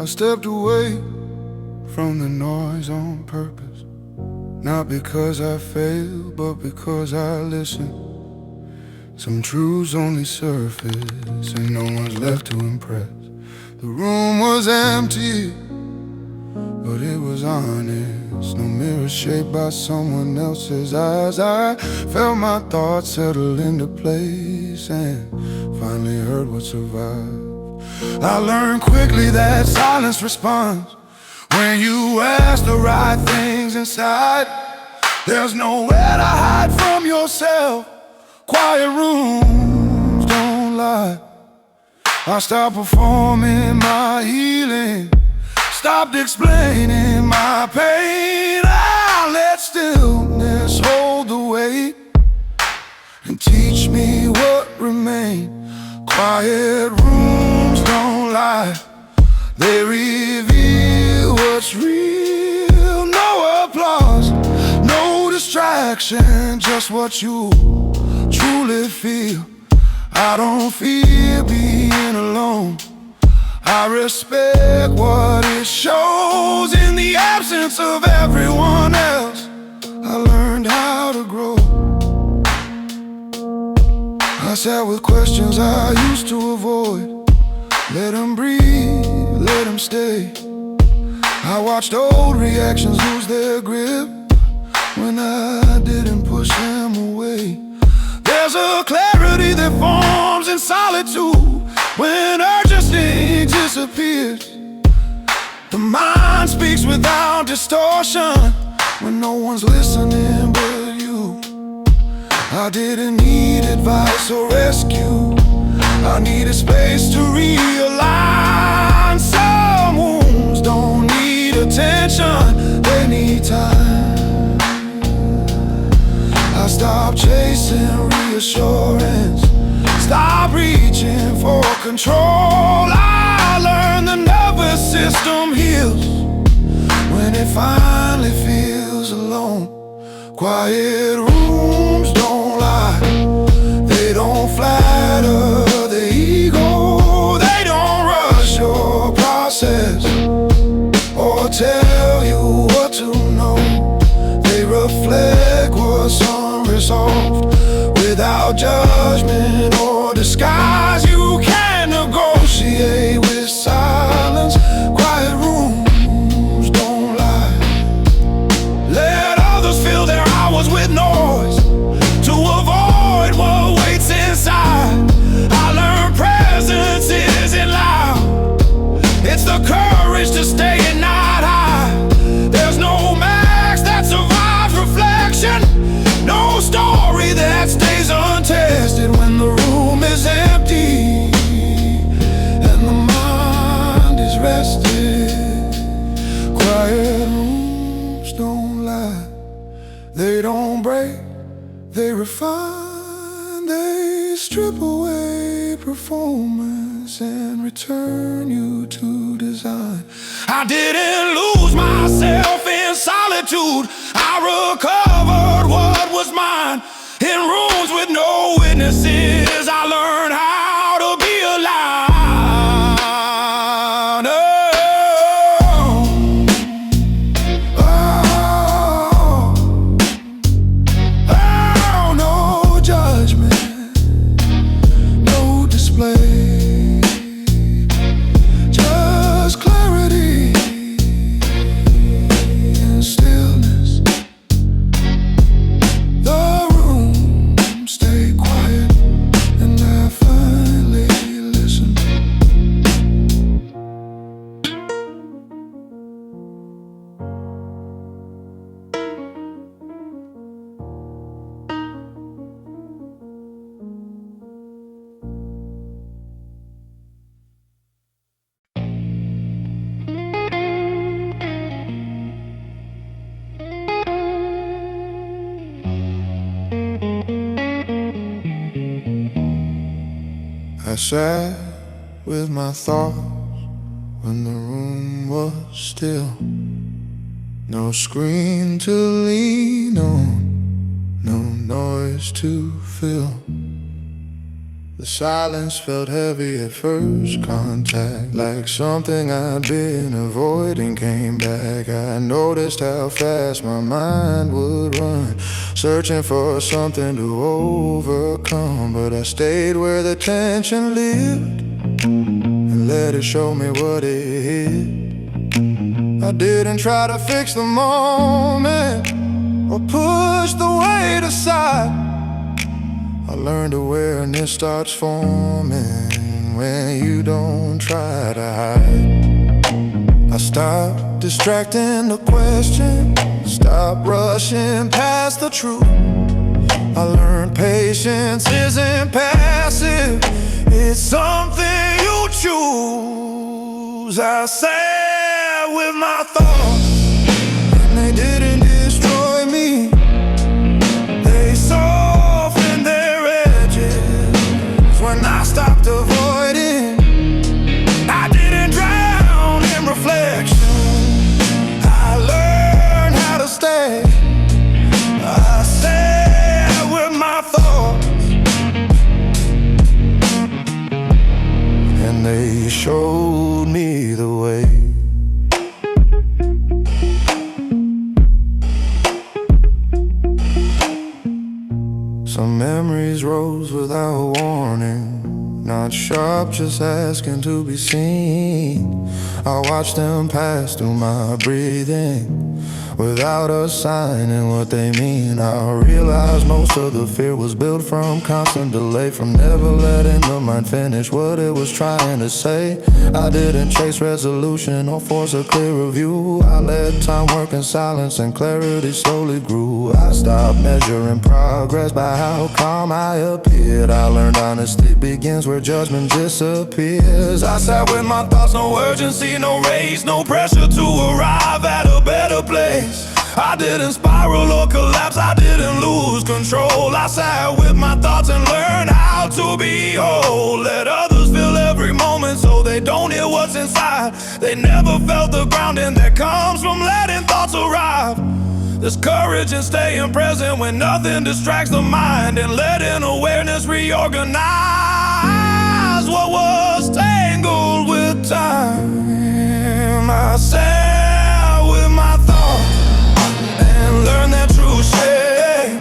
I stepped away from the noise on purpose, not because I failed, but because I listened. Some truths only surface, and no one's left to impress. The room was empty, but it was honest. No mirror shaped by someone else's eyes. I felt my thoughts settle into place and finally heard what survived. I learned quickly that silence responds when you ask the right things inside. There's nowhere to hide from yourself. Quiet rooms don't lie. I stopped performing my healing, stopped explaining my pain. I let stillness hold the weight and teach me what remained. Quiet rooms don't lie, they reveal what's real. No applause, no distraction, just what you truly feel. I don't fear being alone, I respect what it shows. In the absence of everyone else, I learned how to grow. I sat with questions I used to avoid, let them breathe, let them stay. I watched old reactions lose their grip when I didn't push them away. There's a clarity that forms in solitude when urgency disappears. The mind speaks without distortion when no one's listening but you. I didn't need advice or rescue, I needed space to realign. Some wounds don't need attention, they need time. I stopped chasing reassurance, stop reaching for control. I learned the nervous system heals when it finally feels alone. Quiet rooms don't lie, they don't flatter the ego. They don't rush your process or tell you what to know. They reflect what's unresolved without judgment or disguise. You can negotiate with silence. Quiet rooms don't lie. Let others fill their hours with noise to avoid what waits inside. I learned presence isn't loud, it's the courage to stay and not hide. There's no max that survives reflection, no story that stays untested when the room is empty and the mind is rested. Quiet rooms don't lie, they don't break, they refine. They strip away performance and return you to design. I didn't lose myself in solitude, I recovered what was mine. In rooms with no witnesses, I learned how to be alive. No judgment, no display, just clarity and stillness. The room stayed quiet and I finally listened. I sat with my thoughts when the room was still. No screen to lean on, no noise to fill The silence felt heavy at first contact, like something I'd been avoiding came back. I noticed how fast my mind would run, searching for something to overcome. But I stayed where the tension lived and let it show me what it is. I didn't try to fix the moment or push the weight aside. I learned awareness starts forming when you don't try to hide. I stopped distracting the question, stopped rushing past the truth. I learned patience isn't passive, it's something you choose. I sat with my thoughts and they didn't destroy me. They softened their edges when I stopped avoiding. I didn't drown in reflection, I learned how to stay. I sat with my thoughts and they showed me the way. Some memories rose without warning, not sharp, just asking to be seen. I watched them pass through my breathing without assigning what they mean. I realized most of the fear was built from constant delay, from never letting the mind finish what it was trying to say. I didn't chase resolution or force a clearer view. I let time work in silence and clarity slowly grew. I stopped measuring progress by how calm I appeared. I learned honesty begins where judgment disappears. I sat with my thoughts, no urgency, no race, no pressure to arrive at a better place. I didn't spiral or collapse, I didn't lose control. I sat with my thoughts and learned how to be whole. Let others feel every moment so they don't hear what's inside. They never felt the grounding that comes from letting thoughts arrive. There's courage in staying present when nothing distracts the mind, and letting awareness reorganize what was tangled with time. I sat with my thoughts and learn that true shape,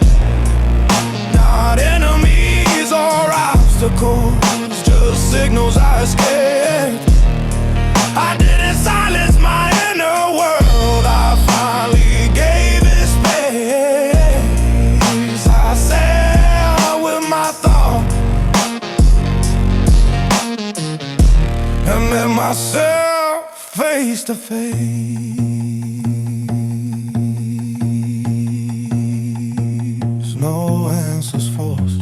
not enemies or obstacles, just signals I escaped. I didn't silence my inner world, I finally gave it space. I sat with my thoughts and met myself face to face. No answers forced,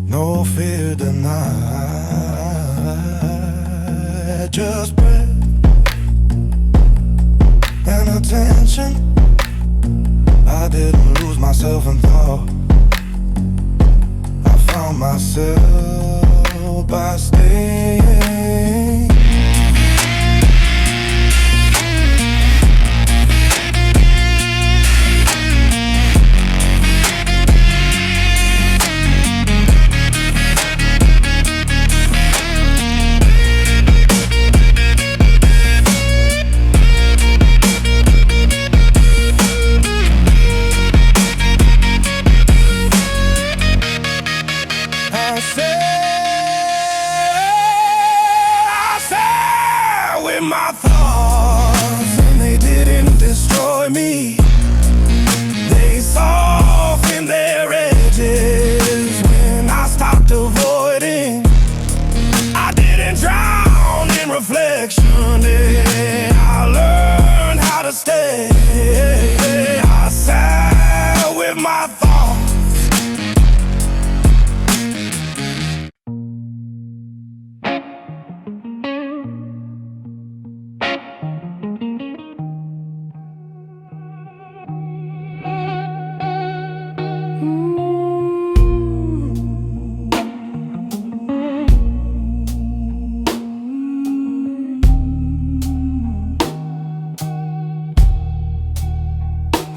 no fear denied, just breath and attention. I didn't lose myself in thought, I found myself by staying. My thoughts and they didn't destroy me. They softened their edges when I stopped avoiding. I didn't drown in reflection, I learned how to stay. I sat with my thoughts.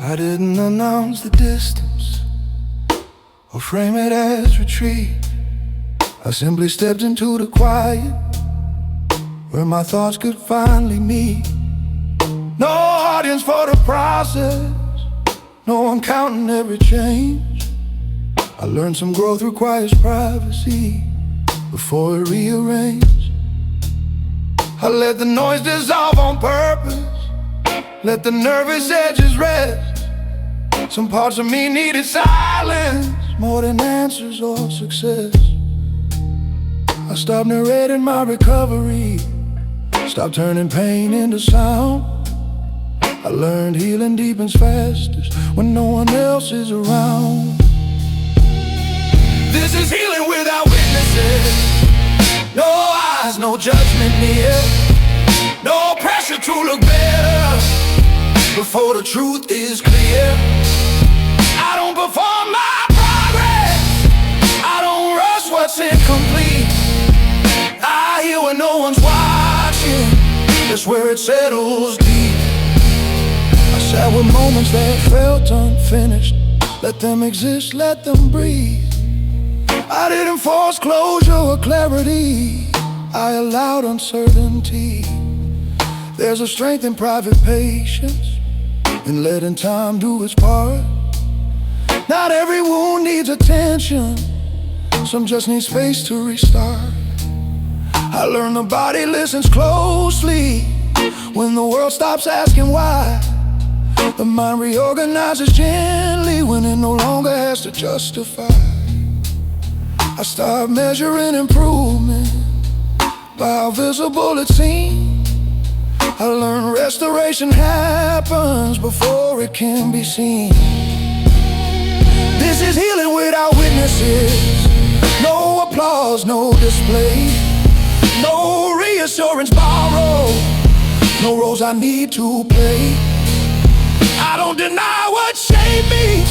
I didn't announce the distance or frame it as retreat. I simply stepped into the quiet, where my thoughts could finally meet. No audience for the process, no one counting every change. I learned some growth requires privacy before it rearrange. I let the noise dissolve on purpose, let the nervous edges rest. Some parts of me needed silence more than answers or success. I stopped narrating my recovery, stopped turning pain into sound. I learned healing deepens fastest when no one else is around. This is healing without witnesses. No eyes, no judgment near. No pressure to look better before the truth is clear. I don't perform my progress, I don't rush what's incomplete. I hear when no one's watching, that's where it settles deep. I sat with moments that felt unfinished, let them exist, let them breathe. I didn't force closure or clarity, I allowed uncertainty. There's a strength in private patience, in letting time do its part. Not every wound needs attention, some just need space to restart. I learned the body listens closely when the world stops asking why. The mind reorganizes gently when it no longer has to justify. I stopped measuring improvement by how visible it seemed. I learned restoration happens before it can be seen. This is healing without witnesses. No applause, no display, no reassurance borrowed, no roles I need to play. I don't deny what shaped me,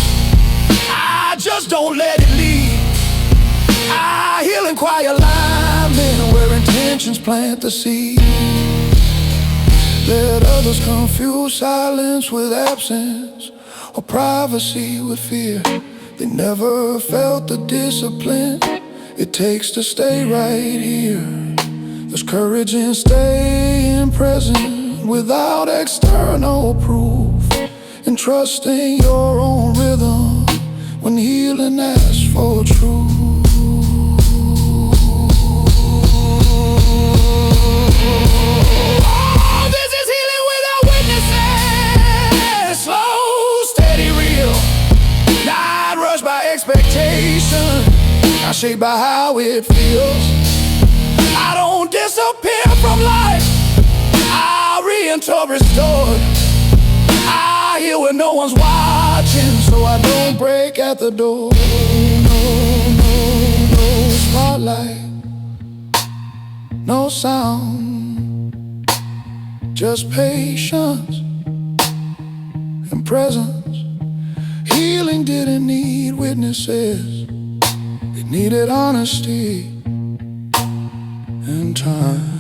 I just don't let it lead. I heal in quiet alignment where intentions plant the seed. Let others confuse silence with absence or privacy with fear. They never felt the discipline it takes to stay right here. There's courage in staying present without external proof, and trusting your own rhythm when healing asks for truth. Oh, this is healing without witnesses. Slow, steady, real, not rushed by expectation, not shaped by how it feels. I don't disappear from life, I re-enter restored. I hear when no one's watching, so I don't break at the door. No spotlight, no sound, just patience and presence. Healing didn't need witnesses, it needed honesty and time.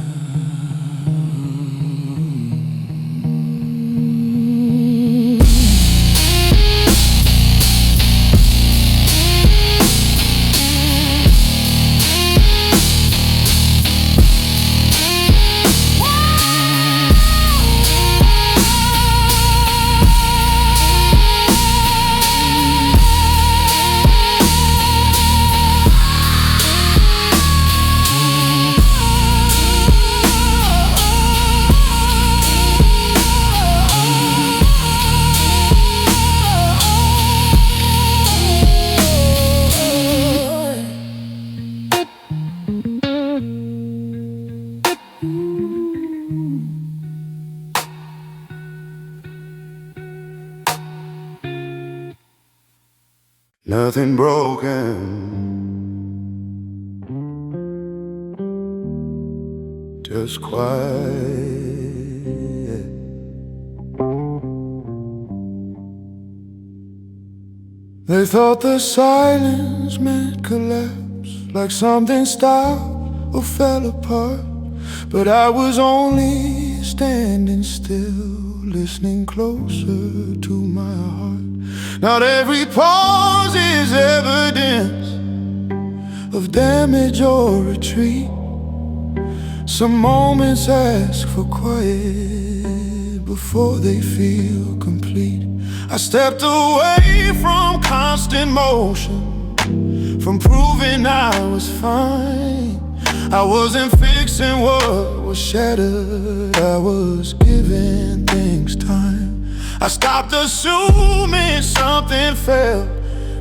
Nothing broken, just quiet. They thought the silence meant collapse, like something stopped or fell apart. But I was only standing still, listening closer to my heart. Not every pause is evidence of damage or retreat. Some moments ask for quiet before they feel complete. I stepped away from constant motion, from proving I was fine. I wasn't fixing what was shattered, I was giving things time. I stopped assuming something failed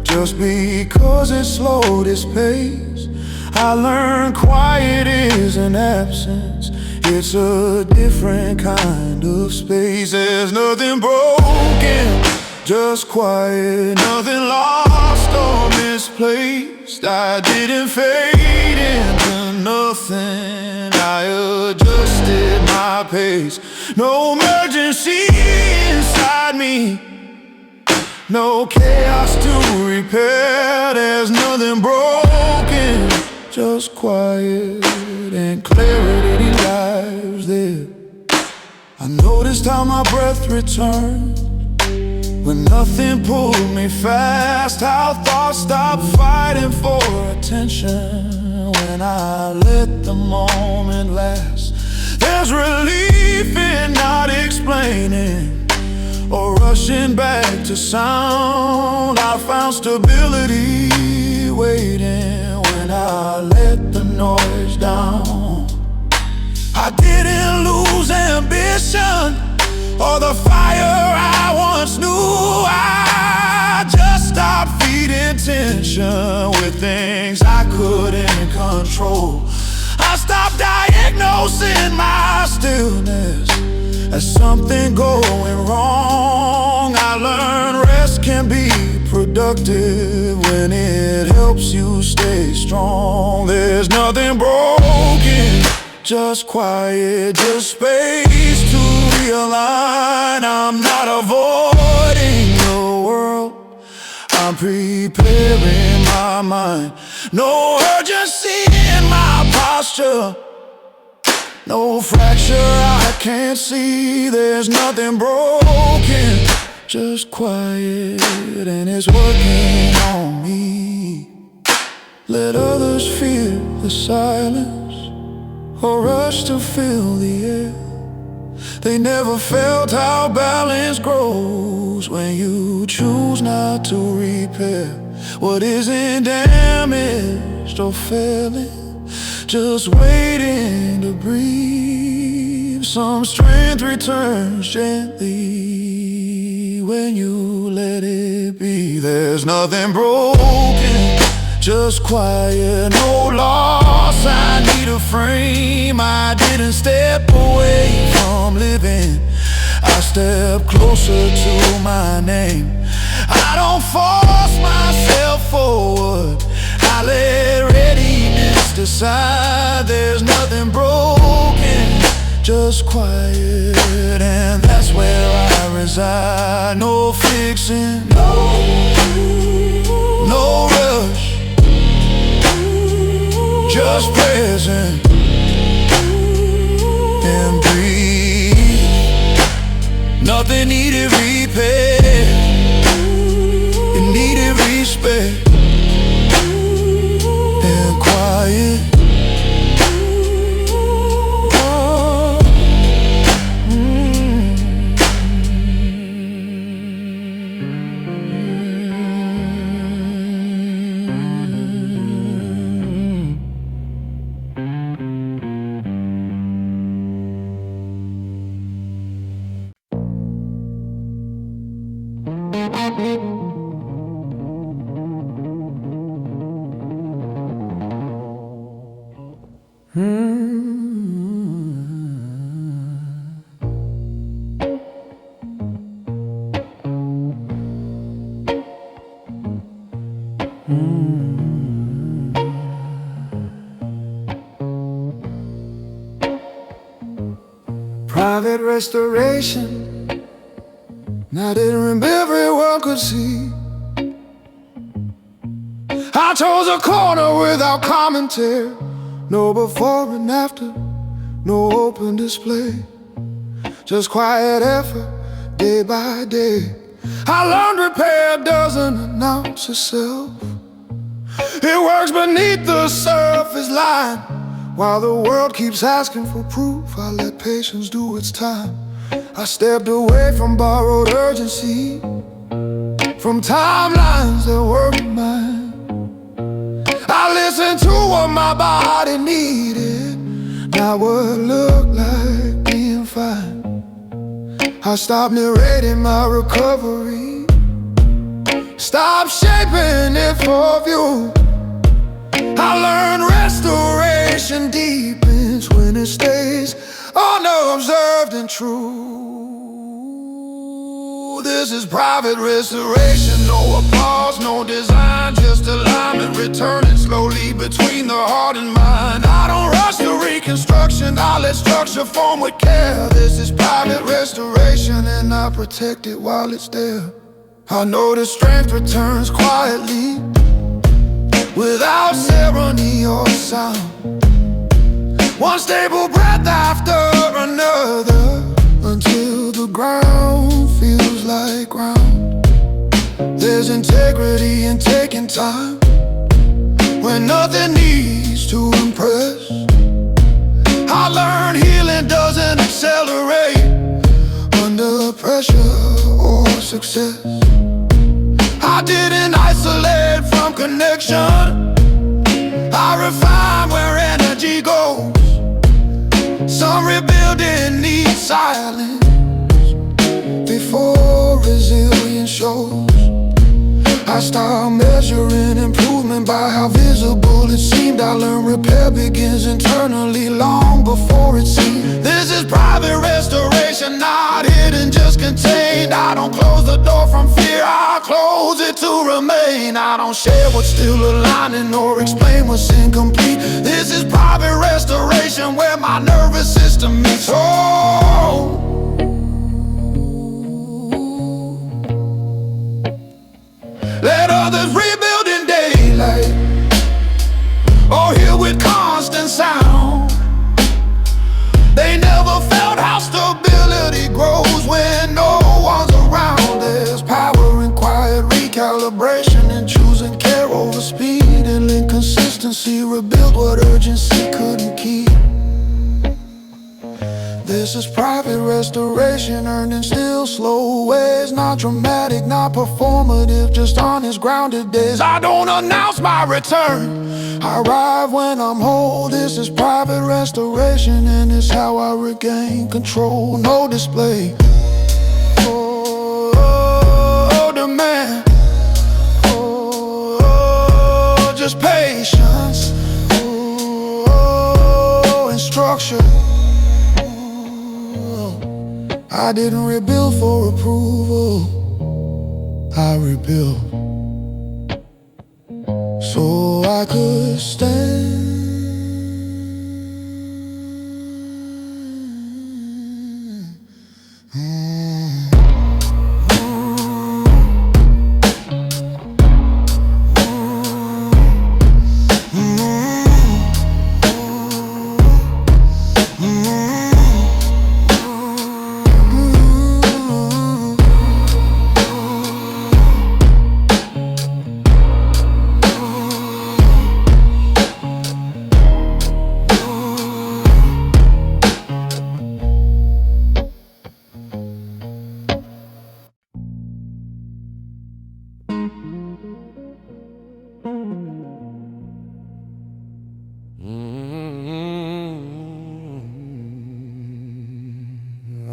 just because it slowed its pace. I learned quiet isn't absence, it's a different kind of space. There's nothing broken, just quiet, nothing lost or misplaced. I didn't fade into nothing, I adjusted my pace. No emergency inside me, no chaos to repair. There's nothing broken, just quiet and clarity lies there. I noticed how my breath returned when nothing pulled me fast, how thoughts stopped fighting for attention when I let the moment last. There's relief in not explaining or rushing back to sound. I found stability waiting when I let the noise down. I didn't lose ambition or the fire I once knew. I just stopped feeding tension with things I couldn't control. I stopped diagnosing my stillness as something going wrong. I learned rest can be productive when it helps you stay strong. There's nothing broken, just quiet, just space to realign. I'm not avoiding the world, I'm preparing my mind. No urgency in my posture, no fracture I can't see. There's nothing broken, just quiet, and it's working on me. Let others feel the silence or rush to fill the air. They never felt how balance grows when you choose not to repair what isn't damaged or failing, just waiting to breathe. Some strength returns gently when you let it be. There's nothing broken, just quiet, no loss. I need a frame. I didn't step away from living, I stepped closer to my name. I don't force myself forward, I let readiness decide. There's nothing broken, just quiet, and that's where I reside. No fixing, no rush, just present and breathe. Nothing needed repair, it needed respect and quiet. Private restoration, not in room everyone could see. I chose a corner without commentary, no before and after, no open display, just quiet effort, day by day. I learned repair doesn't announce itself, It works beneath the surface line. While the world keeps asking for proof, I let patience do its time. I stepped away from borrowed urgency, from timelines that weren't mine. I listened to what my body needed, not what looked like being fine. I stopped narrating my recovery, stopped shaping it for view. I learned restoration deepens when it stays unobserved and true. This is private restoration, no applause, no design, just alignment, returning slowly between the heart and mind. I don't rush the reconstruction, I let structure form with care. This is private restoration and I protect it while it's there. I know the strength returns quietly, without ceremony or sound. One stable breath after another, until the ground feels like ground. There's integrity in taking time, when nothing needs to impress. I learned healing doesn't accelerate under pressure or success. I didn't isolate from connection, I refine where energy goes. Some rebuilding needs silence before resilience shows. I stopped measuring improvement by how visible it seemed. I learned repair begins internally long before it's seen. This is private restoration, not hidden, just contained. I don't close the door from fear, I close it to remain. I don't share what's still aligning or explain what's incomplete. This is private restoration where my nervous system meets home. Let others rebuild in daylight, or heal with constant sound. They never felt how stability grows when no one's around. There's power in quiet recalibration, in choosing care over speed, and inconsistency rebuild what urgency couldn't keep. This is private restoration, earned in still, slow ways. Not dramatic, not performative, just honest, grounded days. I don't announce my return, I arrive when I'm whole. This is private restoration, and it's how I regain control. No display, oh, demand, oh, just patience, oh, and structure. I didn't rebuild for approval, I rebuilt so I could stand.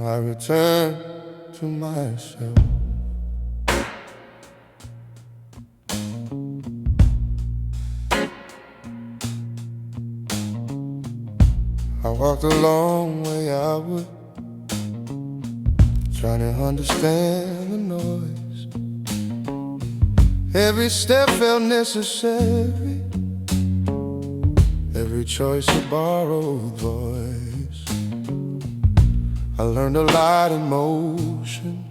I return to myself. I walked a long way outward, trying to understand the noise. Every step felt necessary, every choice a borrowed voice. I learned a lot in motion,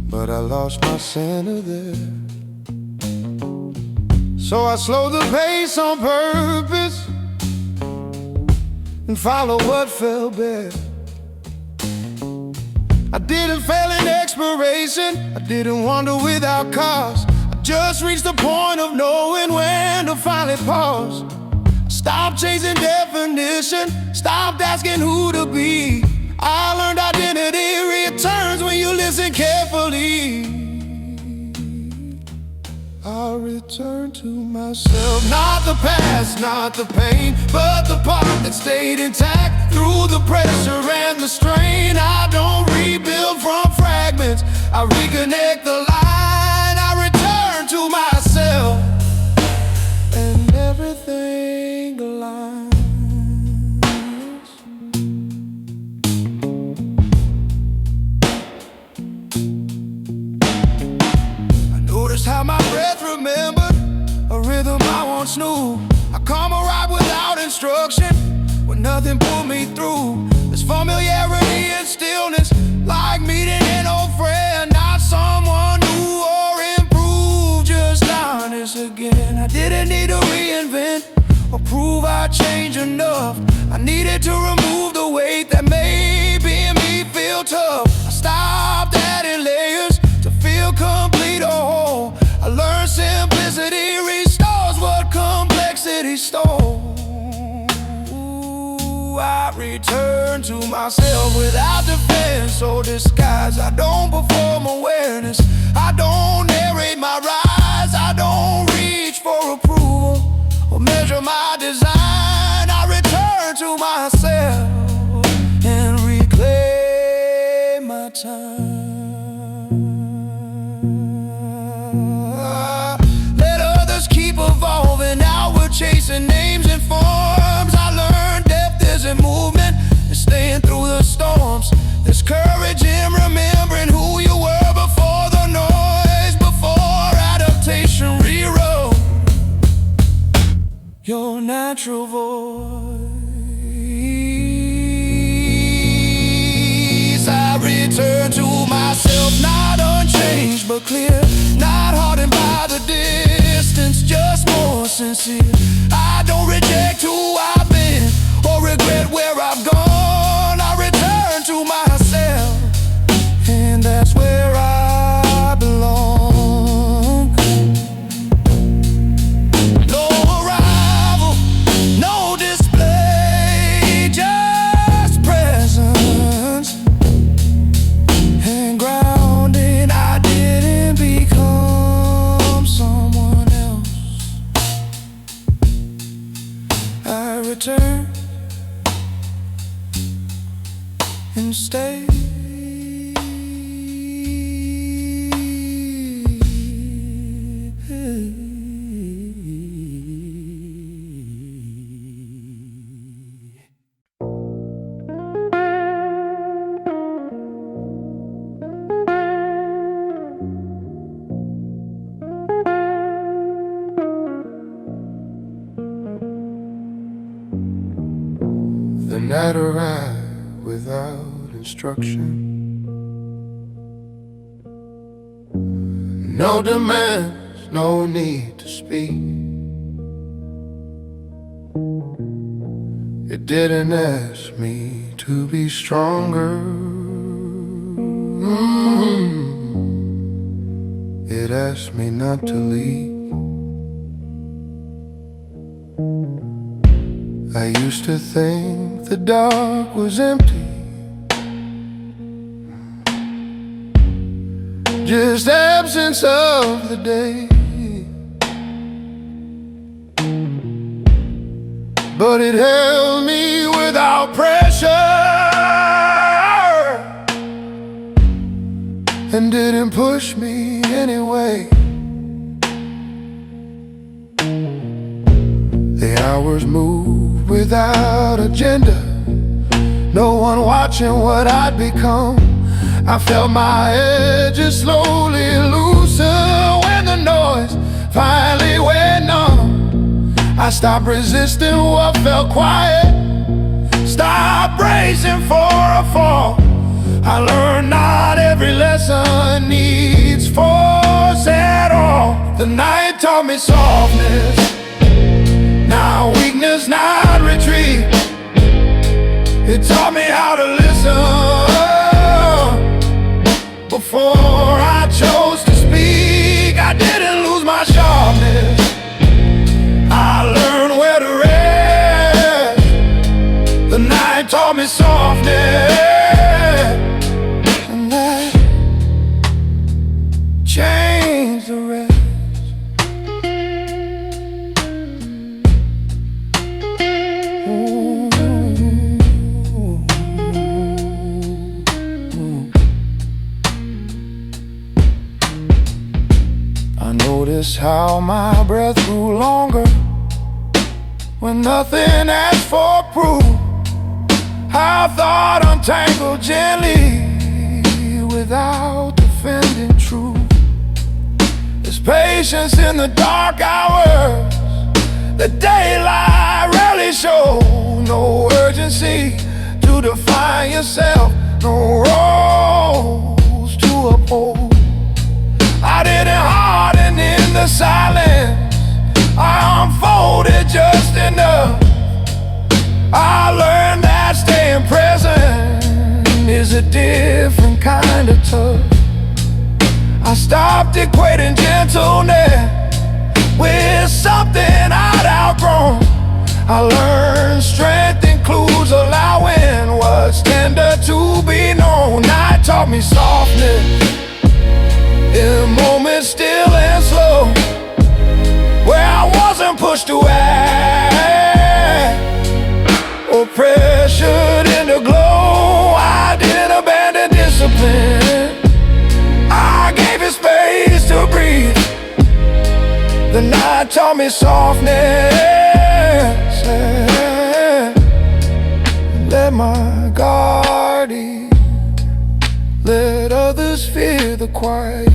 but I lost my center there. So I slowed the pace on purpose and followed what felt best. I didn't fail in exploration, I didn't wander without cause. I just reached the point of knowing when to finally pause. Stop chasing definition, stopped asking who to be. I learned identity returns when you listen carefully. I return to myself, not the past, not the pain, but the part that stayed intact through the pressure and the strain. I don't rebuild from fragments, I reconnect the line. I return to myself, and everything aligns. I noticed how my breath remembered a rhythm I once knew. I come arrive without instruction, when nothing pulled me through. There's familiarity and stillness, like meeting an old friend, not someone new or improved, just honest again. I didn't need to reinvent or prove I changed enough. I needed to remove the weight that made being me feel tough. I stopped adding layers to feel complete or whole. I learned simplicity restores what complexity stole. I return to myself without defense or disguise. I don't perform awareness, I don't narrate my rise. I don't reach for approval or measure my design. I return to myself and reclaim my time. Let others keep evolving, outward chasing names and forms. I learned depth isn't movement, it's staying through the storms. There's courage in remembering who you were before the noise, before adaptation rewrote your natural voice. I return to myself, not unchanged but clear, not hardened by the distance, just more sincere. I don't reject who I've been or regret where I've gone. I return to myself, and that's where I belong. No arrival, no display, just presence and grounding. I didn't become someone else. I return and stay. The night arrived without instruction, no demands, no need to speak. It didn't ask me to be stronger. It asked me not to leave. I used to think the dark was empty, just absence of the day. But it held me without pressure and didn't push me anyway. The hours moved without agenda, no one watching what I'd become. I felt my edges slowly loosen when the noise finally went numb. I stopped resisting what felt quiet, stopped bracing for a fall. I learned not every lesson needs force at all. The night taught me softness, not weakness, not retreat. It taught me how to listen before I chose to speak. I didn't lose notice how my breath grew longer when nothing asked for proof. How thought untangled gently without defending truth. There's patience in the dark hours, the daylight rarely shows. No urgency to define yourself, no roles to uphold. I didn't harden in the silence, I unfolded just enough. I learned that staying present is a different kind of tough. I stopped equating gentleness with something I'd outgrown. I learned strength includes allowing what's tender to be known. Night taught me softness in moments still and slow, where I wasn't pushed to act or pressured into glow. I didn't abandon discipline, I gave it space to breathe. The night taught me softness, let my guard ease. Let others fear the quiet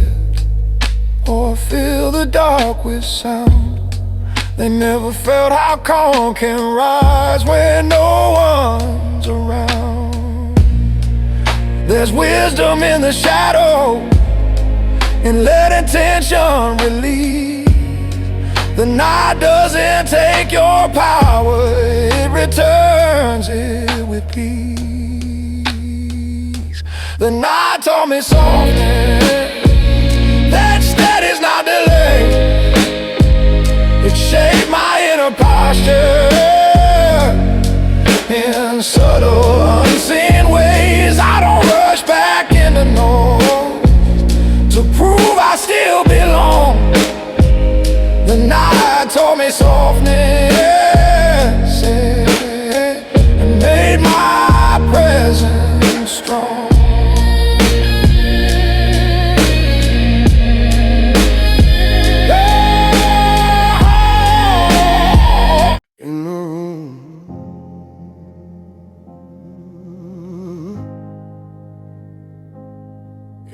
or fill the dark with sound. They never felt how calm can rise when no one's around. There's wisdom in the shadow, and letting tension release. The night doesn't take your power, it returns it with peace. The night taught me softness, that steady's not delay. It shaped my inner posture in subtle, unseen ways. I don't rush back into no to prove I still belong. The night taught me softness and made my presence strong.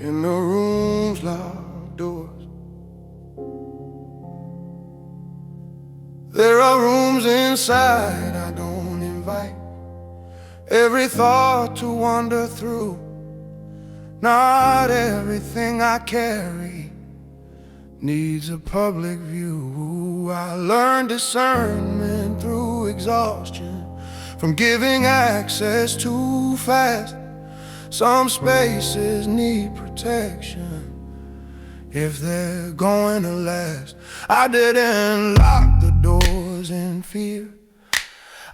In the room's locked doors, there are rooms inside I don't invite every thought to wander through. Not everything I carry needs a public view. I learned discernment through exhaustion, from giving access too fast. Some spaces need protection if they're going to last. I didn't lock the doors in fear,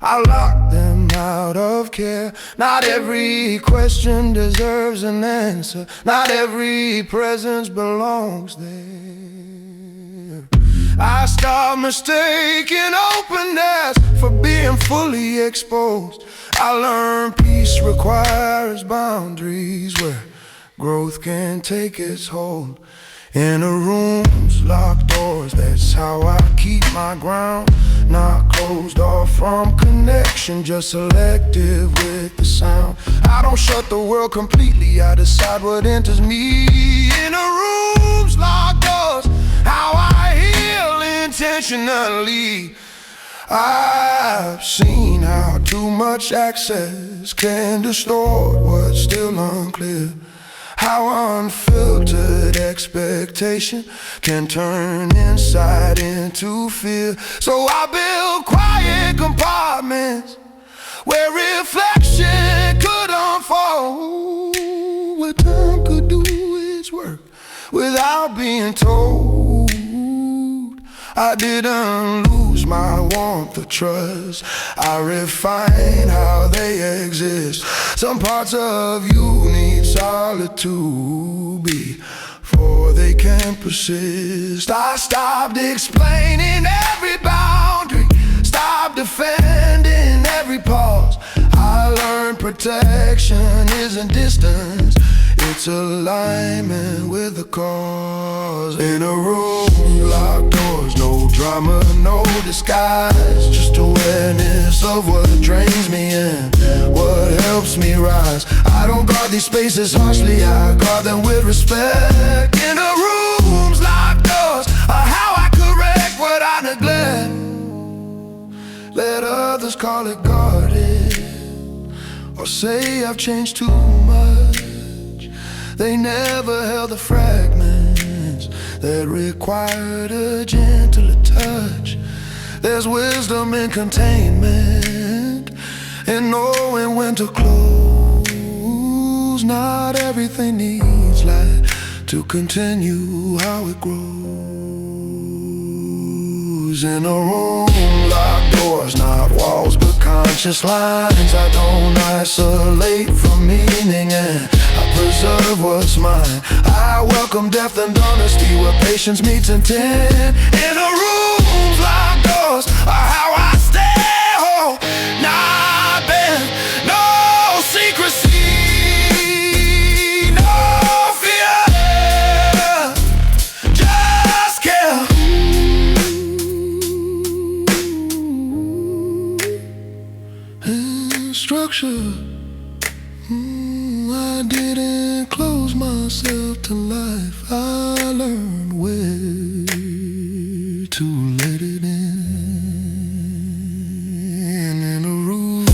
I locked them out of care. Not every question deserves an answer, not every presence belongs there. I stopped mistaking openness for being fully exposed. I learned peace requires boundaries where growth can take its hold. In a room's locked doors, that's how I keep my ground. Not closed off from connection, just selective with the sound. I don't shut the world completely, I decide what enters me. In a room's locked doors, how I heal intentionally. I've seen how too much access can distort what's still unclear. How unfiltered expectation can turn insight into fear. So I build quiet compartments where reflection could unfold, where time could do its work without being told. I didn't lose my warmth or trust, I refined how they exist. Some parts of you need solitude before they can persist. I stopped explaining every boundary, stopped defending every pause. I learned protection isn't distance, It's alignment with the cause. In a room, locked doors, no drama, no disguise. Just awareness of what drains me and what helps me rise. I don't guard these spaces harshly, I guard them with respect. In a room's locked doors are how I correct what I neglect. Let others call it guarded, or say I've changed too much. They never held the fragments that required a gentler touch. There's wisdom in containment, in knowing when to close. Not everything needs light to continue how it grows. In a room, locked doors, not walls but conscious lines. I don't isolate from meaning, and I preserve what's mine. I welcome depth and honesty where patience meets intent. In a room's locked doors are how I stay whole, not bend, no secrecy, no fear, just care. Structure, I didn't close myself to life. I learned where to let it in a room.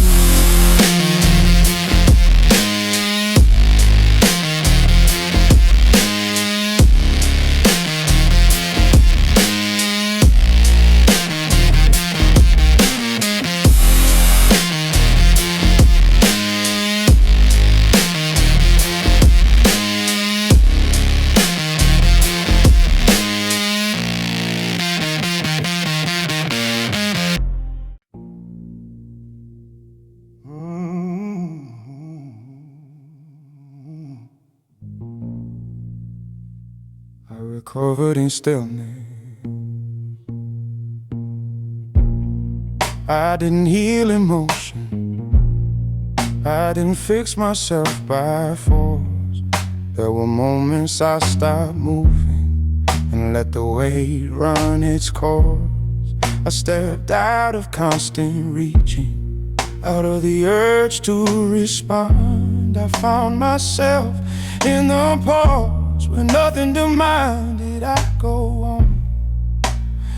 I recovered in stillness. I didn't heal emotion. I didn't fix myself by force. There were moments I stopped moving and let the weight run its course. I stepped out of constant reaching, out of the urge to respond. I found myself in the pause where nothing demanded I go on.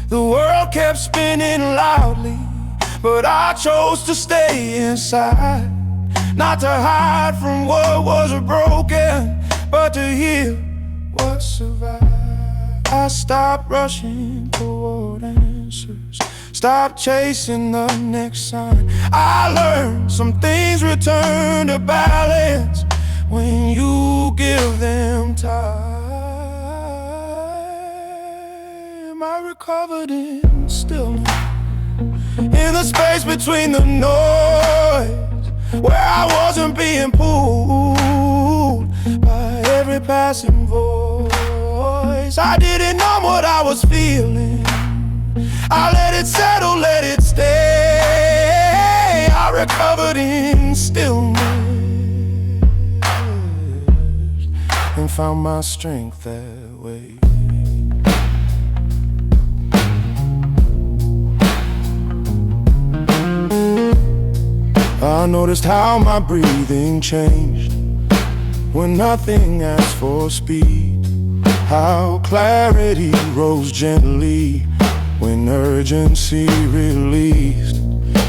The world kept spinning loudly, but I chose to stay inside. Not to hide from what was broken, but to heal what survived. I stopped rushing toward answers, stopped chasing the next sign. I learned some things return to balance when you give them time. I recovered in stillness, in the space between the noise, where I wasn't being pulled by every passing voice. I didn't know what I was feeling. I let it settle, let it stay. I recovered in stillness and found my strength that way. I noticed how my breathing changed when nothing asked for speed, how clarity rose gently when urgency released.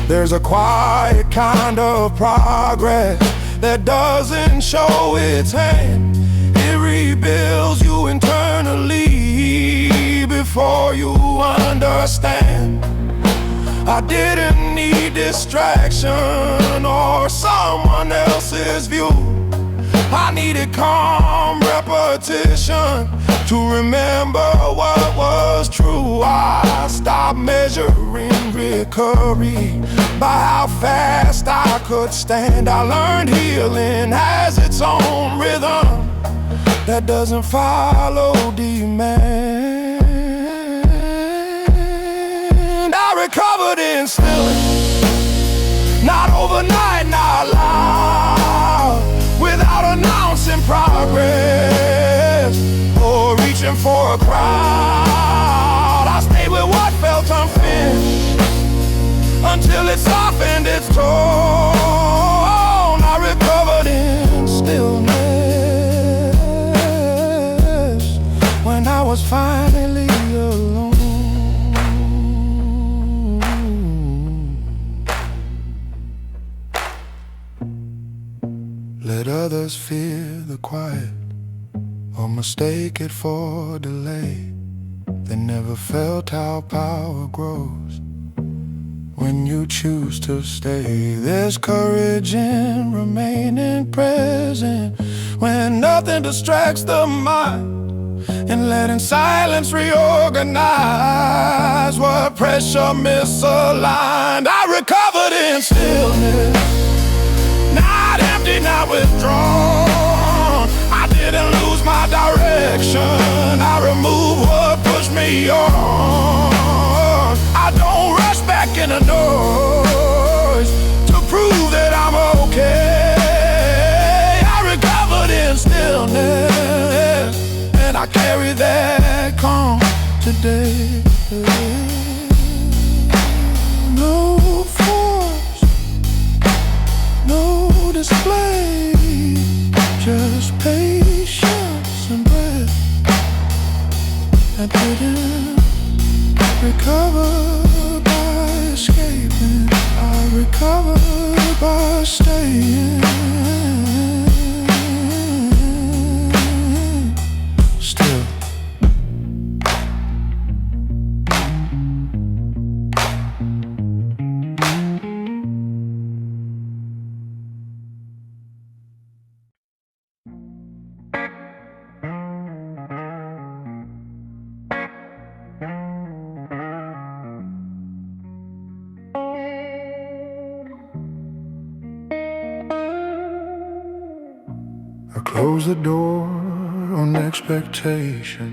There's a quiet kind of progress that doesn't show its hand. It rebuilds you internally before you understand. I didn't need distraction or someone else's view. I needed calm repetition to remember what was true. I stopped measuring recovery by how fast I could stand. I learned healing has its own rhythm that doesn't follow demand. I recovered in stillness, not overnight, not loud, without announcing progress or reaching for a crowd. I stayed with what felt unfinished until it softened its tone. I recovered in stillness when I was finally alone. Let others fear the quiet or mistake it for delay. They never felt how power grows when you choose to stay. There's courage in remaining present when nothing distracts the mind, and letting silence reorganize what pressure misaligned. I recovered in stillness, not empty, not withdrawn. I didn't lose my direction, I removed what pushed me on. I don't rush back in the noise to prove that I'm okay. I recovered in stillness, and I carry that calm today. No force, no display, just patience and breath. I didn't recover by escaping, I recovered by staying still. I close the door on expectation,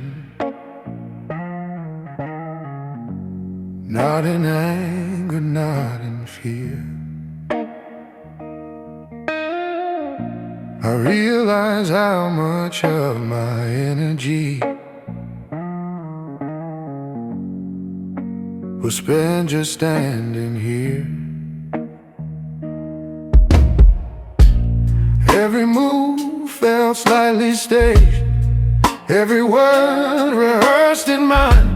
not in anger, not in fear. I realize how much of my energy was spent just standing here. Every move felt slightly staged, every word rehearsed in mind.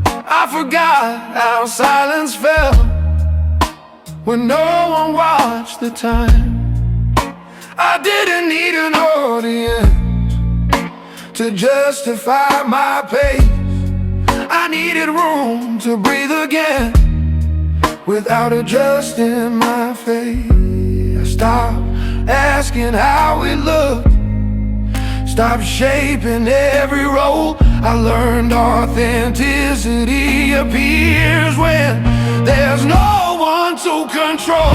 I forgot how silence felt when no one watched the time. I didn't need an audience to justify my pace. I needed room to breathe again without adjusting my face. I stopped asking how it looked, stop shaping every role. I learned authenticity appears when there's no one to control,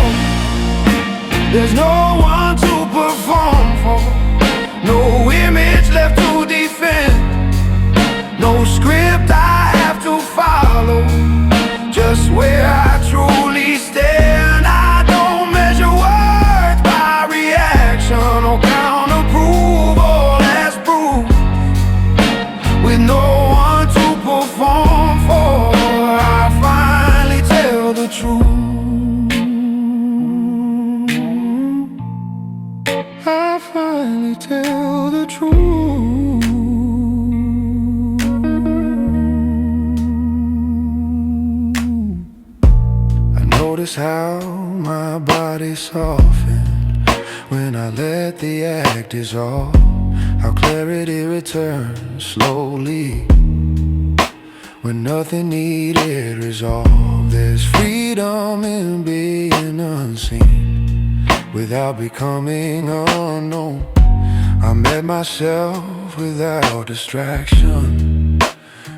there's no one to perform for, no image left to defend, no script I have to follow, just where I truly stand. I don't measure worth by reaction or count approval as proof, with no one to perform for. I finally tell the truth, I finally tell the truth. I notice how my body softened when I let the act dissolve, how clarity returns slowly when nothing needed resolve. There's freedom in being unseen without becoming unknown. I met myself without distraction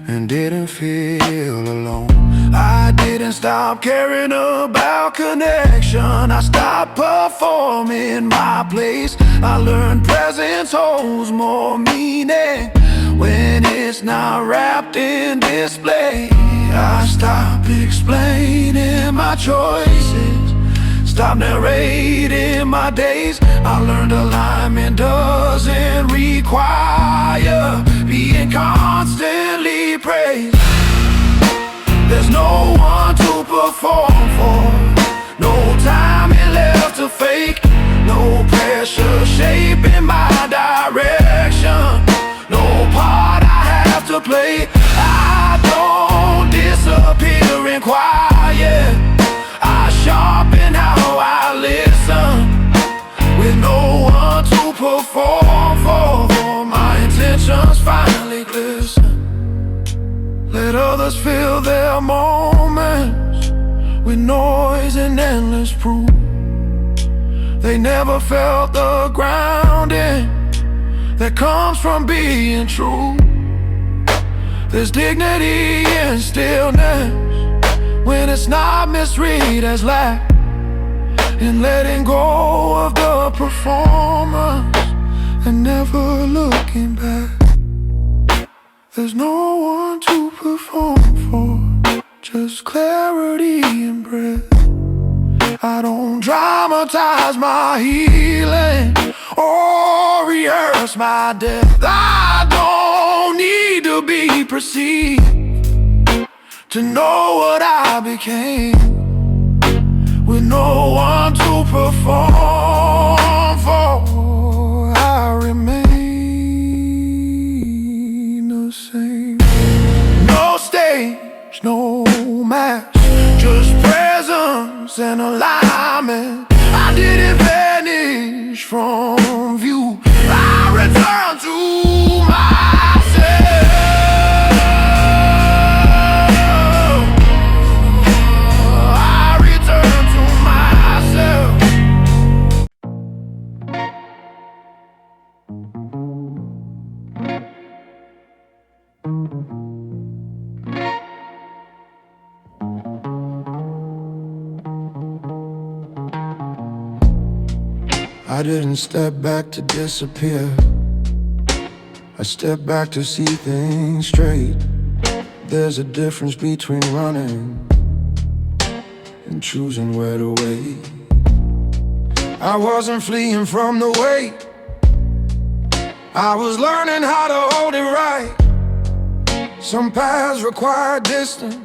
and didn't feel alone. I didn't stop caring about connection, I stopped performing my place. I learned presence holds more meaning when it's not wrapped in display. I stopped explaining my choices, Stop narrating my days. I learned alignment doesn't require being constantly praised. There's no one to perform for, no time left to fake, no pressure shaping my direction, no part I have to play. I don't disappear in quiet, I sharpen how I listen, with no one to perform for. My intentions finally glisten. Let others fill their moments with noise and endless proof. They never felt the grounding that comes from being true. There's dignity in stillness when it's not misread as lack, in letting go of the performance and never looking back. There's no one to perform for, just clarity and breath. I don't dramatize my healing or rehearse my death. I don't need to be perceived to know what I became, with no one to perform for. I remain the same. No stage, no mask, just presence and alignment. I didn't vanish from view, I returned to myself. I returned to myself. I didn't step back to disappear, I stepped back to see things straight. There's a difference between running and choosing where to wait. I wasn't fleeing from the weight, I was learning how to hold it right. Some paths require distance,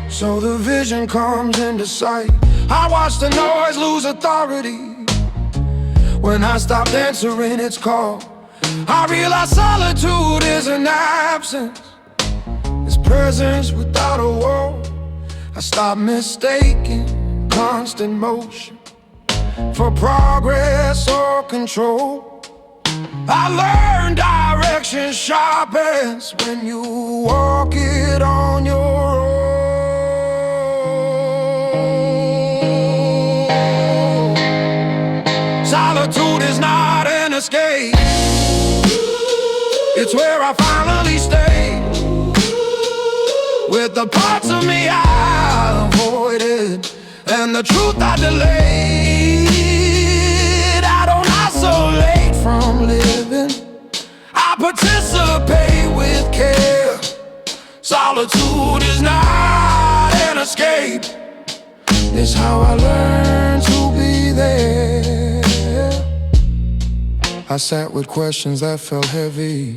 so the vision comes into sight. I watch the noise lose authority when I stopped answering its call. I realize solitude is an absence, it's presence without a wall. I stopped mistaking constant motion for progress or control. I learned direction sharpens when you walk it on your own. Solitude is not an escape, it's where I finally stay, with the parts of me I avoided and the truth I delayed. I don't isolate from living, I participate with care. Solitude is not an escape, it's how I learn to be there. I sat with questions that felt heavy,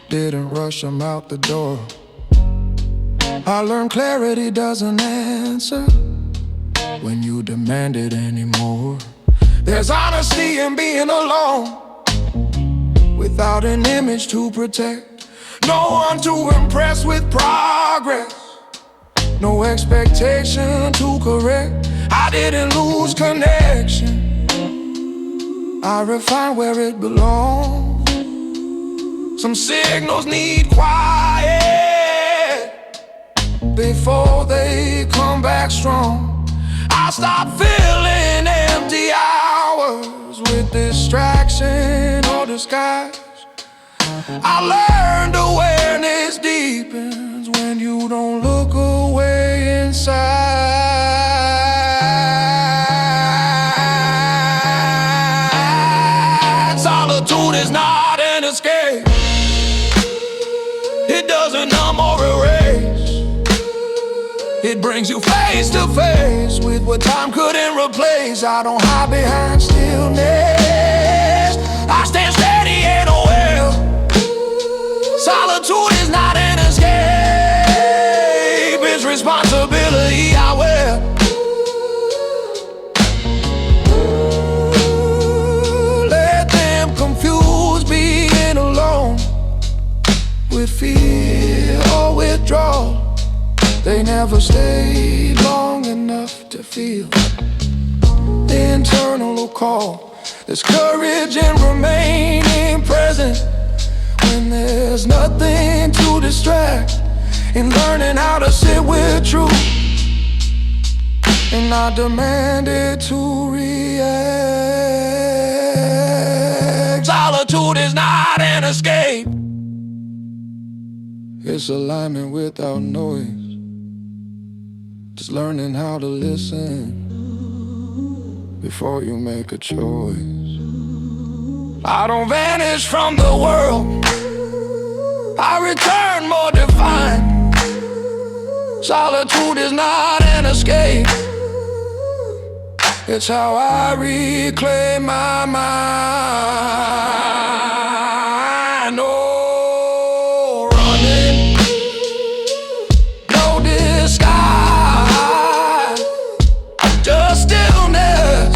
didn't rush them out the door. I learned clarity doesn't answer when you demand it anymore. There's honesty in being alone, without an image to protect, no one to impress with progress, no expectation to correct. I didn't lose connection, I refined where it belongs. Some signals need quiet before they come back strong. I stopped filling empty hours with distraction or disguise. I learned awareness deepens when you don't look away inside. Solitude is not an escape, it doesn't numb or erase, it brings you face to face with what time couldn't replace. I don't hide behind stillness. I stand steady and aware. Solitude is not an escape, it's responsibility I wear. Let them confuse being alone with fear or withdrawal. They never stay long enough to feel the internal call. There's courage in remaining present when there's nothing to distract, in learning how to sit with truth and not demand it to react. Solitude is not an escape, it's alignment without noise. Just learning how to listen before you make a choice. I don't vanish from the world, I return more defined. Solitude is not an escape, it's how I reclaim my mind. Oh, running, no disguise, just stillness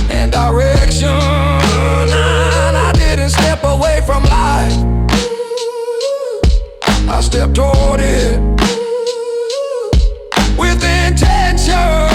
and direction. I didn't step away from life, I stepped toward it with intention.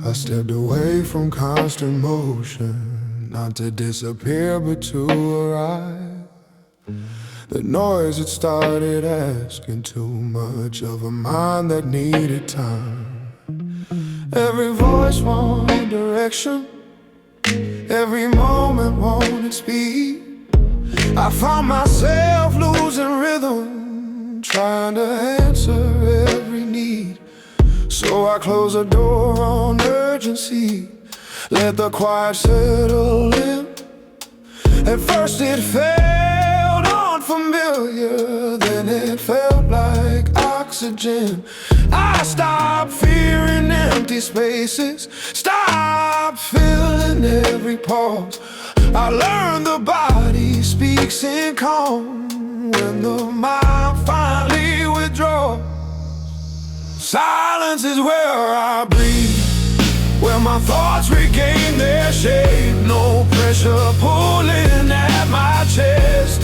I stepped away from constant motion, not to disappear but to arrive. The noise had started asking too much of a mind that needed time. Every voice wanted direction, every moment wanted speed. I found myself losing rhythm, trying to answer every need. So I closed the door on urgency, let the quiet settle in. At first it felt unfamiliar, then it felt like oxygen. I stopped fearing empty spaces, stopped feeling every pause. I learned the body speaks in calm when the mind finally withdraws. Silence is where I breathe, where my thoughts regain their shape. No pressure pulling at my chest,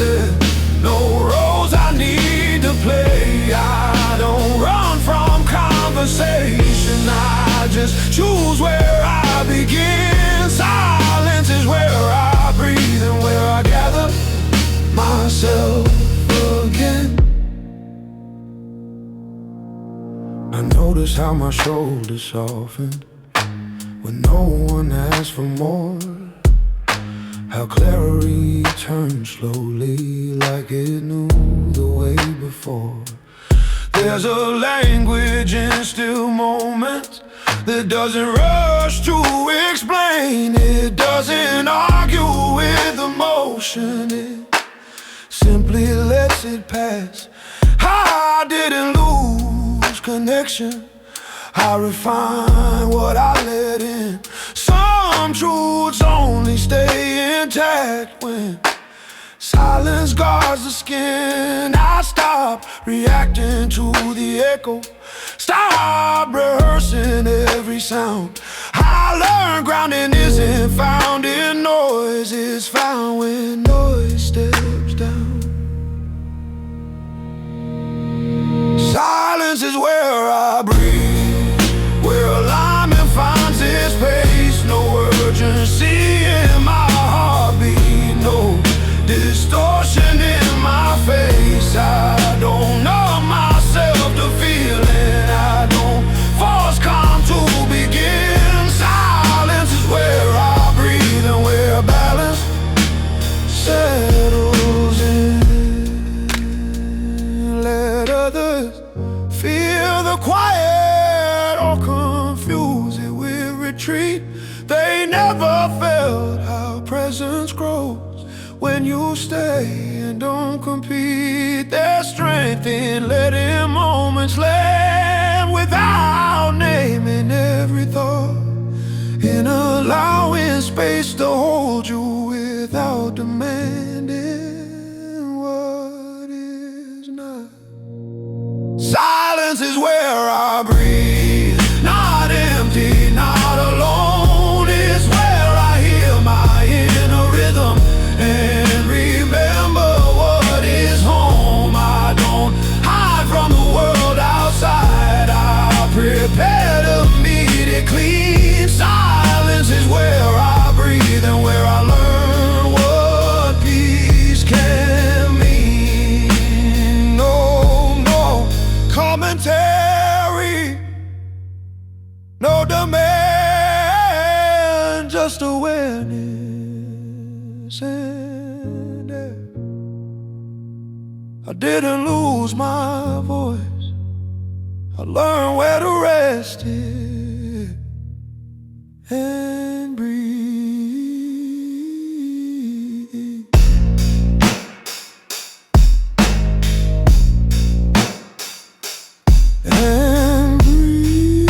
no roles I need to play. I don't run from conversation, I just choose where I begin. Silence is where I breathe and where I gather myself again. I noticed how my shoulders softened when no one asked for more, how clarity turned slowly like it knew the way before. There's a language in still moments that doesn't rush to explain. It doesn't argue with emotion, it simply lets it pass. I didn't lose connection, I refine what I let in. Some truths only stay intact when silence guards the skin. I stop reacting to the echo, stop rehearsing every sound. I learned grounding isn't found in noise, it's found when noise steps down. Silence is where I breathe, where alignment finds its pace. No urgency in my heartbeat, no distortion in my face. I don't numb myself to feeling, I don't force calm to begin. Silence is whether quiet or confused it will retreat. They never felt how presence grows when you stay and don't compete. There's strength in letting moments land without naming every thought, in allowing space to hold you without demanding what is not. Silence is where I breathe, not empty, not alone. It's where I hear my inner rhythm and remember what is home. I don't hide from the world outside, I prepare to meet it clean. Silence is where I breathe and where I learn what peace can mean. No commentary, no demand, just awareness and air. I didn't lose my voice, I learned where to rest it and breathe. And breathe.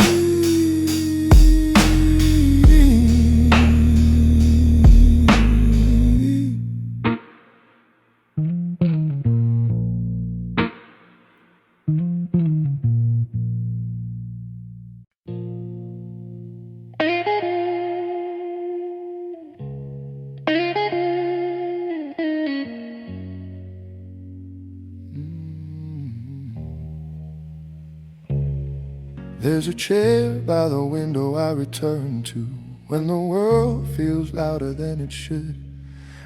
There's a chair by the window I return to when the world feels louder than it should.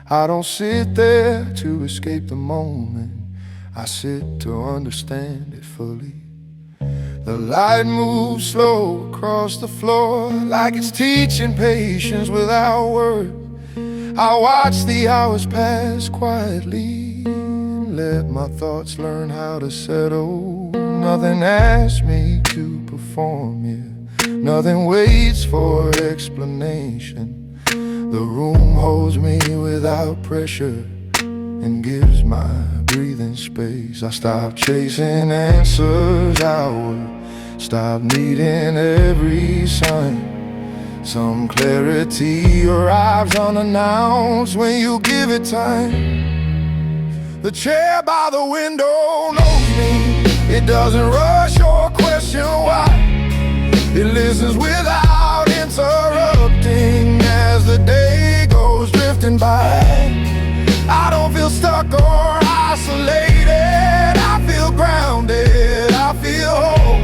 I don't sit there to escape the moment, I sit to understand it fully. The light moves slow across the floor like it's teaching patience without words. I watch the hours pass quietly and let my thoughts learn how to settle. Nothing asks me to perform here, nothing waits for explanation. The room holds me without pressure and gives my breathing space. I stop chasing answers outward, stop needing every sign. Some clarity arrives unannounced when you give it time. The chair by the window knows me, it doesn't rush or question why. It listens without interrupting as the day goes drifting by. I don't feel stuck or isolated, I feel grounded, I feel whole.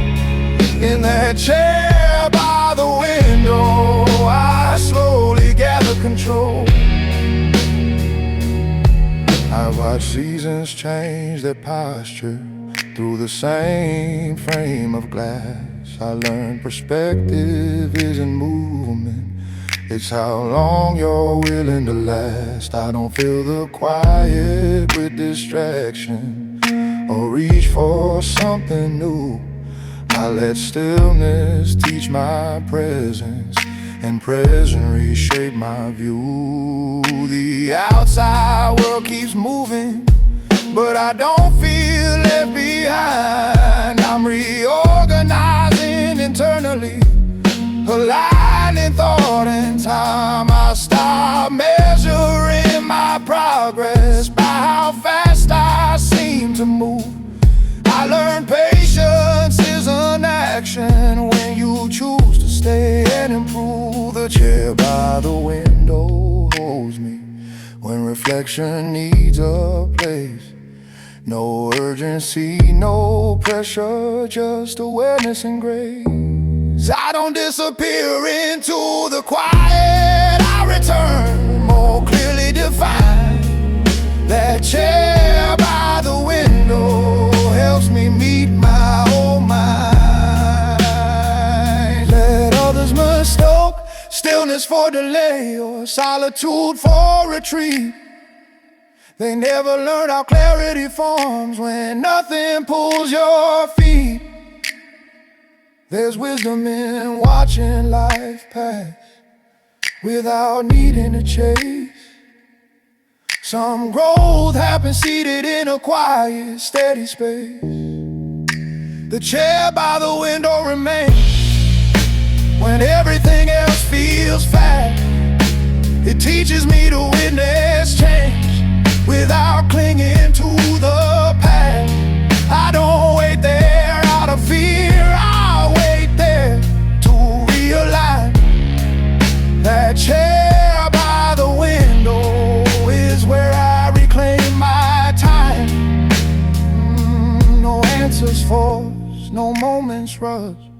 In that chair by the window, I slowly gather control. I watch seasons change their posture through the same frame of glass. I learn perspective isn't movement, it's how long you're willing to last. I don't fill the quiet with distraction or reach for something new. I let stillness teach my presence and present reshape my view. The outside world keeps moving, but I don't feel left behind. I'm reorganizing internally, aligning thought and time. I stop measuring my progress by how fast I seem to move. I learned patience is an action when you choose to stay and improve. The chair by the window holds me when reflection needs a place. No urgency, no pressure, just awareness and grace. I don't disappear into the quiet, I return more clearly defined. That chair by the window helps me meet my own mind. Let others mistake stillness for delay or solitude for retreat. They never learn how clarity forms when nothing pulls your feet. There's wisdom in watching life pass without needing to chase. Some growth happens seated in a quiet, steady space. The chair by the window remains when everything else feels fast. It teaches me to witness change without clinging to the past. I don't wait there out of fear, I wait there to realize that chair by the window is where I reclaim my time. No answers forced, no moments rushed,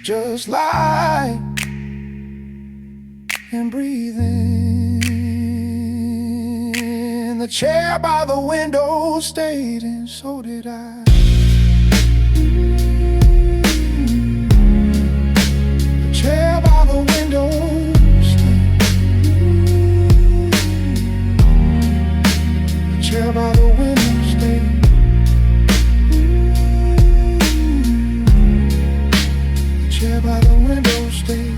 just lie and breathe in. The chair by the window stayed, and so did I. The chair by the window stayed. The chair by the window stayed. The chair by the window stayed.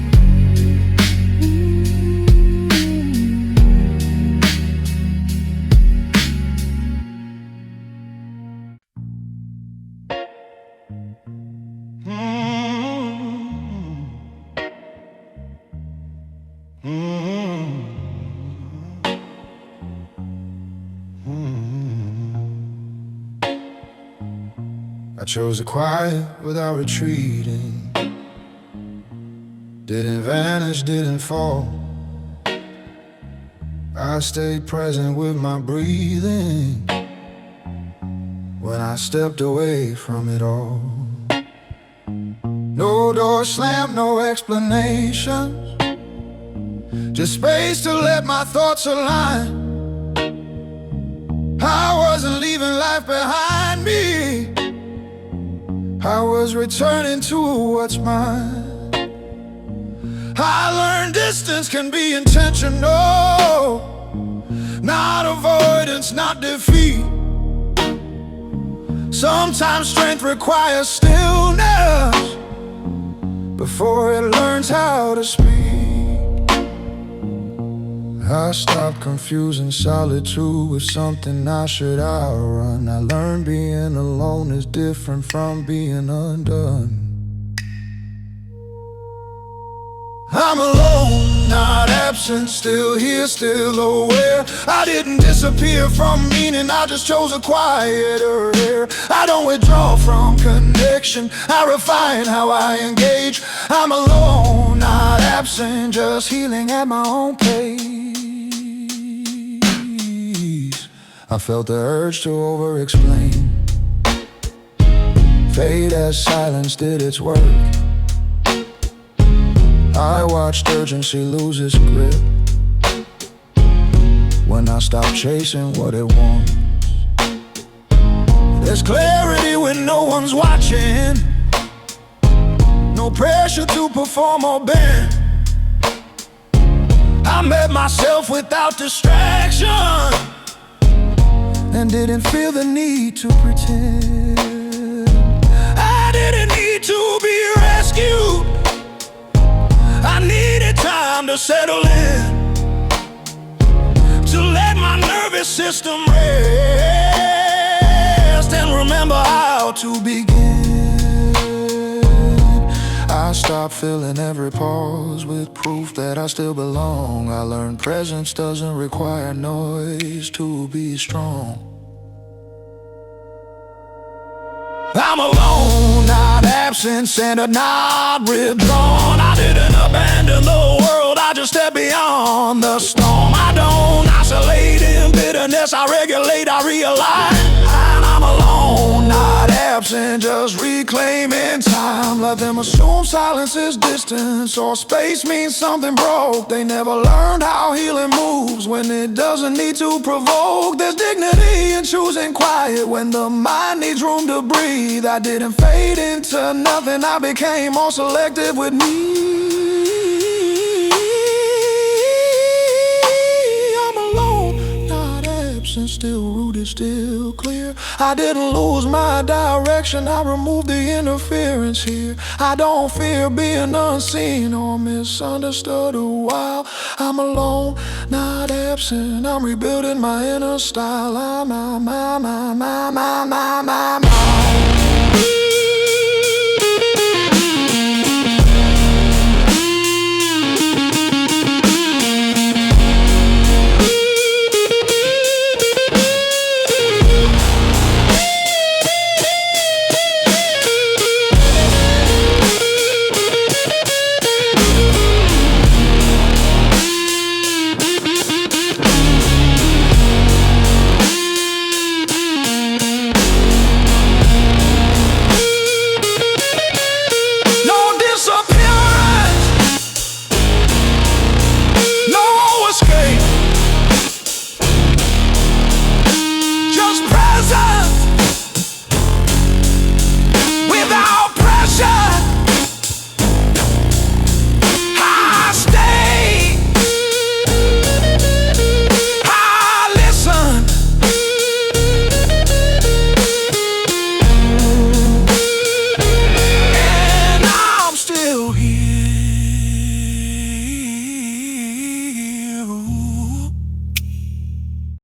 I chose the quiet without retreating. Didn't vanish, didn't fall. I stayed present with my breathing when I stepped away from it all. No door slammed, no explanations, just space to let my thoughts align. I wasn't leaving life behind me, I was returning to what's mine. I learned distance can be intentional, not avoidance, not defeat. Sometimes strength requires stillness before it learns how to speak. I stopped confusing solitude with something I should outrun. I learned being alone is different from being undone. I'm alone, not absent, still here, still aware. I didn't disappear from meaning, I just chose a quieter air. I don't withdraw from connection, I refine how I engage. I'm alone, not absent, just healing at my own pace. I felt the urge to over-explain, fade as silence did its work. I watched urgency lose its grip when I stopped chasing what it wants. There's clarity when no one's watching, no pressure to perform or bend. I met myself without distraction and didn't feel the need to pretend. I didn't need to be rescued, I needed time to settle in, to let my nervous system rest and remember how to begin. I stopped filling every pause with proof that I still belong. I learned presence doesn't require noise to be strong. I'm alone, not absent, centered, not withdrawn. I didn't abandon the world, I just stepped beyond the storm. I don't isolate in bitterness, I regulate, I realign. And I'm alone, not absent, just reclaiming time. Let them assume silence is distance or space means something broke. They never learned how healing moves when it doesn't need to provoke. There's dignity in choosing quiet when the mind needs room to breathe. I didn't fade into nothing, I became more selective with me. I'm alone, not absent. innocent, still rooted, still clear. I didn't lose my direction, I removed the interference here. I don't fear being unseen or misunderstood a while. I'm alone, not absent, I'm rebuilding my inner style. I'm